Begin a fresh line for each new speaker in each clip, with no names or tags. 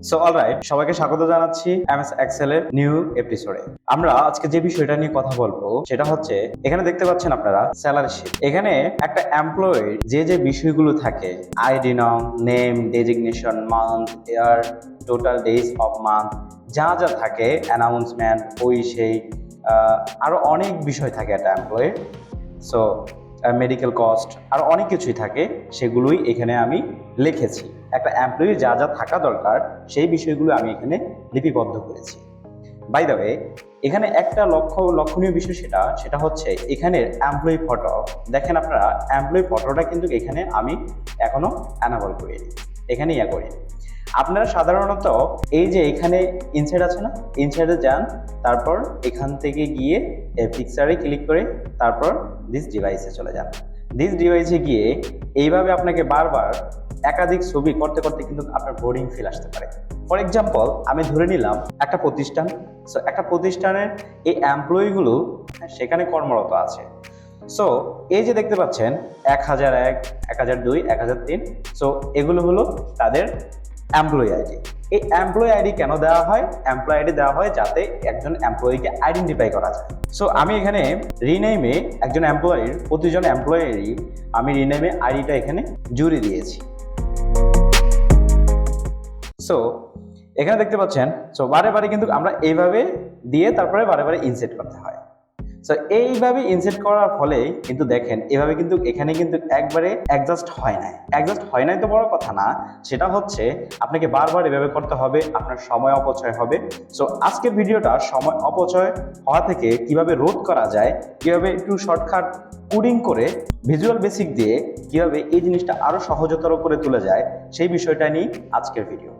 So alright, সবাইকে স্বাগত জানাচ্ছি এমএস এক্সেল এর নিউ এপিসোডে। আমরা আজকে যে বিষয়টা নিয়ে কথা বলবো সেটা হচ্ছে, এখানে দেখতে পাচ্ছেন আপনারা স্যালারি শিট। এখানে একটা এমপ্লয়ির যে বিষয়গুলো থাকে, আইডি নং, name, designation, month, year, total days of month, যা যা থাকে, অ্যানাউন্সমেন্ট, ওই সেই আরো অনেক বিষয় থাকে একটা এমপ্লয়ির। সো মেডিকেল কস্ট আর অনেক কিছুই থাকে, সেগুলোই এখানে আমি লিখেছি। একটা এমপ্লয়ি যা যা থাকা দরকার সেই বিষয়গুলো আমি এখানে লিপিবদ্ধ করেছি। বাই দ্য ওয়ে, এখানে একটা লক্ষণীয় বিষয় সেটা হচ্ছে এখানে এমপ্লয়ি ফটো। দেখেন আপনারা, এমপ্লয়ি ফটোটা কিন্তু এখানে আমি এখনো অ্যানাবল করিনি, এখানে করিনি। আপনারা সাধারণত এই যে এখানে ইনসাইড আছে না, ইনসাইডে যান, তারপর এখান থেকে গিয়ে পিকচারে ক্লিক করে তারপর দিস ডিভাইসে চলে যান। দিস ডিভাইসে গিয়ে এইভাবে আপনাকে বারবার একাধিক ছবি করতে করতে কিন্তু আপনার বোরিং ফিল আসতে পারে। ফর এক্সাম্পল, আমি ধরে নিলাম একটা প্রতিষ্ঠান। সো একটা প্রতিষ্ঠানের এই এমপ্লয়িগুলো সেখানে কর্মরত আছে। সো এই যে দেখতে পাচ্ছেন 1001, 1002, 1003, সো এগুলো হলো তাদের এমপ্লয়ি আইডি। এই এমপ্লয়ি আইডি কেন দেওয়া হয়? এমপ্লয়ি আইডি দেওয়া হয় যাতে একজন এমপ্লয়িকে আইডেন্টিফাই করা যায়। সো আমি এখানে রিনেমে একজন এমপ্লয়ির, প্রতিজন এমপ্লয়িরই আমি রিনেমে আইডিটা এখানে জুড়ে দিয়েছি। সো এখানে দেখতে পাচ্ছেন, সো বারে বারে কিন্তু আমরা এইভাবে দিয়ে তারপরে বারে বারে ইনসেট করতে হয়। সো এইভাবে ইনসেট করার ফলে কিন্তু দেখেন এভাবে কিন্তু এখানে কিন্তু একবারে অ্যাডজাস্ট হয় নাই তো বড় কথা না, সেটা হচ্ছে আপনাকে বারবার এভাবে করতে হবে, আপনার সময় অপচয় হবে। সো আজকের ভিডিওটা সময় অপচয় হওয়া থেকে কিভাবে রোধ করা যায়, কিভাবে একটু শর্টকাট কোডিং করে ভিজুয়াল বেসিক দিয়ে কিভাবে এই জিনিসটা আরো সহজতর করে তোলা যায়, সেই বিষয়টা নিয়ে আজকের ভিডিও।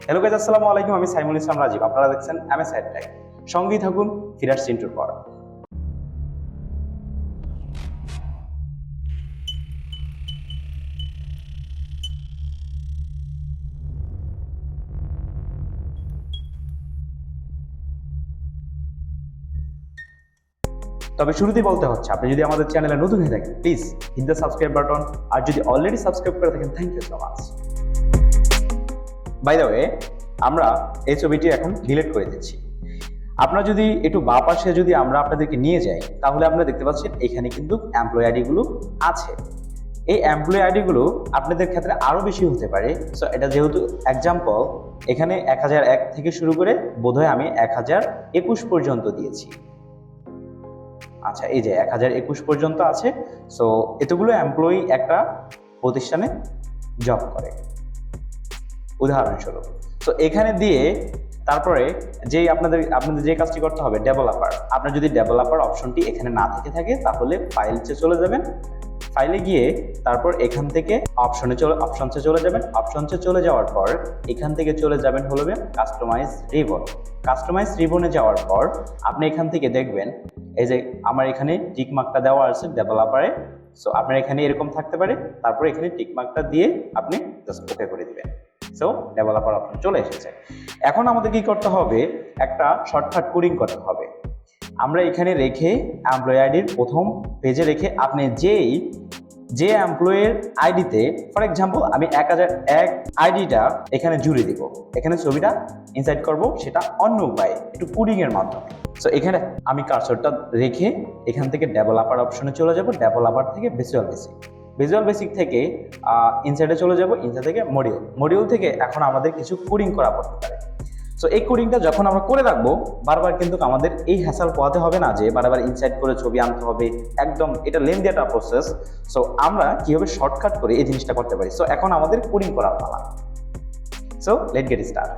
হ্যালো গাইস, আসসালামু আলাইকুম। আমি সাইমুল ইসলাম রাজীব, আপনারা দেখছেন MSIR Tech। সঙ্গেই থাকুন, ফিরে আসছি ইন্ট্রোর পর। তবে শুরুতেই বলতে হচ্ছে, আপনি যদি আমাদের চ্যানেলে নতুন হয়ে থাকেন, please hit the subscribe button. আর যদি অলরেডি সাবস্ক্রাইব করে থাকেন, thank you so much. By the way, আমরা এই ছবিটি এখন ডিলিট করে দিচ্ছি। আপনারা যদি একটু বাঁ পাশে যদি আমরা আপনাদেরকে নিয়ে যাই, তাহলে আপনারা দেখতে পাচ্ছেন এখানে কিন্তু এমপ্লয়ি আইডি গুলো আছে। এই এমপ্লয়ি আইডি গুলো আপনাদের ক্ষেত্রে আরো বেশি হতে পারে। সো এটা যেহেতু এক্সাম্পল, এখানে 1001 থেকে শুরু করে বোধহয় আমি 1021 পর্যন্ত দিয়েছি। আচ্ছা, এই যে 1021 পর্যন্ত আছে। সো এতগুলো এমপ্লয়ি একটা প্রতিষ্ঠানে জব করে, উদাহরণস্বরূপ। সো এখানে দিয়ে তারপরে আপনাদের যে কাজটি করতে হবে, ডেভেলপার। আপনার যদি ডেভেলপার অপশনটি এখানে না থেকে থাকে, তাহলে ফাইলসে চলে যাবেন। ফাইলে গিয়ে তারপর এখান থেকে অপশনসে চলে যাবেন। অপশনসে চলে যাওয়ার পর এখান থেকে চলে যাবেন হলো কাস্টমাইজ রিবন। কাস্টমাইজ রিবনে যাওয়ার পর আপনি এখান থেকে দেখবেন এই যে আমার এখানে টিক মার্কটা দেওয়া আছে ডেভেলপারে। সো আপনার এখানে এরকম থাকতে পারে, তারপর এখানে টিক মার্কটা দিয়ে আপনি জাস্ট ওকে করে দিবেন। সো ডেভেলপার অপশন চলে এসেছে। এখন আমাদের কি করতে হবে? একটা শর্টকাট কোডিং করতে হবে। আমরা এখানে রেখে এমপ্লয়ি আইডির প্রথম পেজে রেখে আপনি যে এমপ্লয়ের আইডিতে, ফর এক্সাম্পল আমি 1001 আইডিটা এখানে জুড়ে দিব, এখানে ছবিটা ইনসাইড করব, সেটা অন্য উপায়ে একটু কোডিং এর মাধ্যমে। সো এখানে আমি কার্সরটা রেখে এখান থেকে ডেভেলপার অপশনে চলে যাব। ডেভেলপার থেকে ভিজুয়াল বেসিক থেকে ইনসাইডে চলে যাব। ইনসাইড থেকে মডিউল থেকে এখন আমাদের কিছু কোডিং করা পড়তে পারে। সো এই কোডিংটা যখন আমরা করে রাখবো, বারবার কিন্তু আমাদের এই হ্যাসেল পোহাতে হবে না যে বারবার ইনসাইড করে ছবি আনতে হবে, একদম এটা লেন্দি একটা প্রসেস। সো আমরা কিভাবে শর্টকাট করে এই জিনিসটা করতে পারি। সো এখন আমাদের কোডিং করার পালা। So let's get start.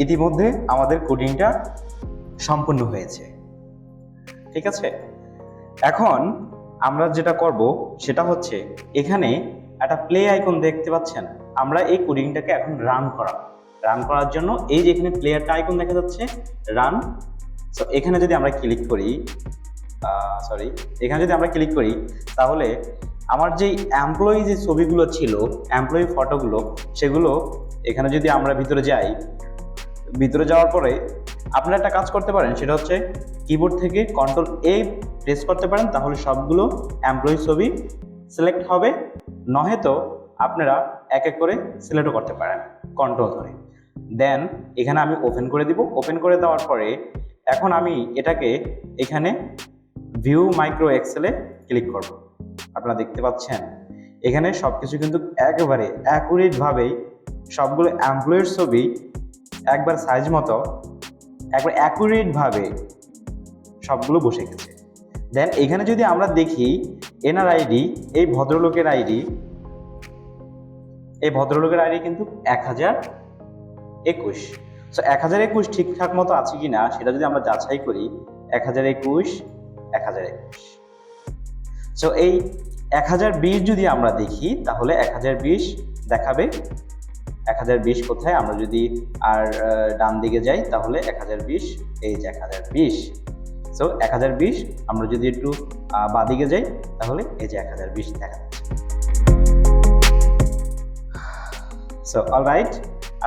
ইতিমধ্যে আমাদের কোডিংটা সম্পূর্ণ হয়েছে। ঠিক আছে, এখন আমরা যেটা করব সেটা হচ্ছে এখানে একটা প্লে আইকন দেখতে পাচ্ছেন, আমরা এই কোডিংটাকে এখন রান করার জন্য এই যে এখানে প্লেয়ারটা আইকন দেখা যাচ্ছে রান। সো এখানে যদি আমরা ক্লিক করি তাহলে আমার যে এমপ্লয়ি যে ছবিগুলো ছিল, এমপ্লয়ি ফটোগুলো, সেগুলো এখানে যদি আমরা ভিতরে যাওয়ার পরে আপনারা একটা কাজ করতে পারেন, সেটা হচ্ছে কিবোর্ড থেকে Ctrl+A প্রেস করতে পারেন, তাহলে সবগুলো এমপ্লয়ি ছবি সিলেক্ট হবে। নয়তো আপনারা এক এক করে সিলেক্টও করতে পারেন কন্ট্রোল ধরে। দেন এখানে আমি ওপেন করে দিব। ওপেন করে দেওয়ার পরে এখন আমি এটাকে এখানে ভিউ মাইক্রো এক্সেলে ক্লিক করব। আপনারা দেখতে পাচ্ছেন এখানে সবকিছু কিন্তু একেবারে অ্যাকুরেট ভাবে সবগুলো এমপ্লয়ির ছবি একবার সাইজ মতো একবার অ্যাকুরেট ভাবে সবগুলো বসে গেছে। দেন এখানে যদি আমরা দেখি এনার আইডি, এই ভদ্রলোকের আইডি কিন্তু 1021। সো 1021 ঠিকঠাক মতো আছে কিনা সেটা যদি আমরা যাচাই করি, 1021। সো এই 1020 যদি আমরা দেখি তাহলে 1020 দেখাবে। 1020 কোথায়? আমরা যদি আর ডান দিকে যাই তাহলে 1020, এই যে 1020। সো 1020 আমরা যদি একটু বাদিকে যাই তাহলে এই যে 1020 দেখা যাচ্ছে। সো অলরাইট,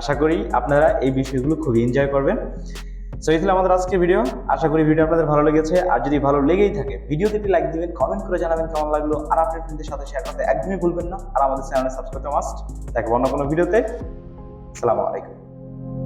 আশা করি আপনারা এই বিষয়গুলো খুবই এনজয় করবেন। সো এই ছিল আমাদের আজকের ভিডিও। আশা করি ভিডিও আপনাদের ভালো লেগেছে। আর যদি ভালো লেগেই থাকে ভিডিওতে একটি লাইক দিবেন, কমেন্ট করে জানাবেন কেমন লাগলো, আর আপনার ফ্রেন্ডদের সাথে শেয়ার করতে একদমই ভুলবেন না। আর আমাদের চ্যানেলে সাবস্ক্রাইব করতে মাস্ট। দেখো অন্য কোনো ভিডিওতে। আসসালামু আলাইকুম।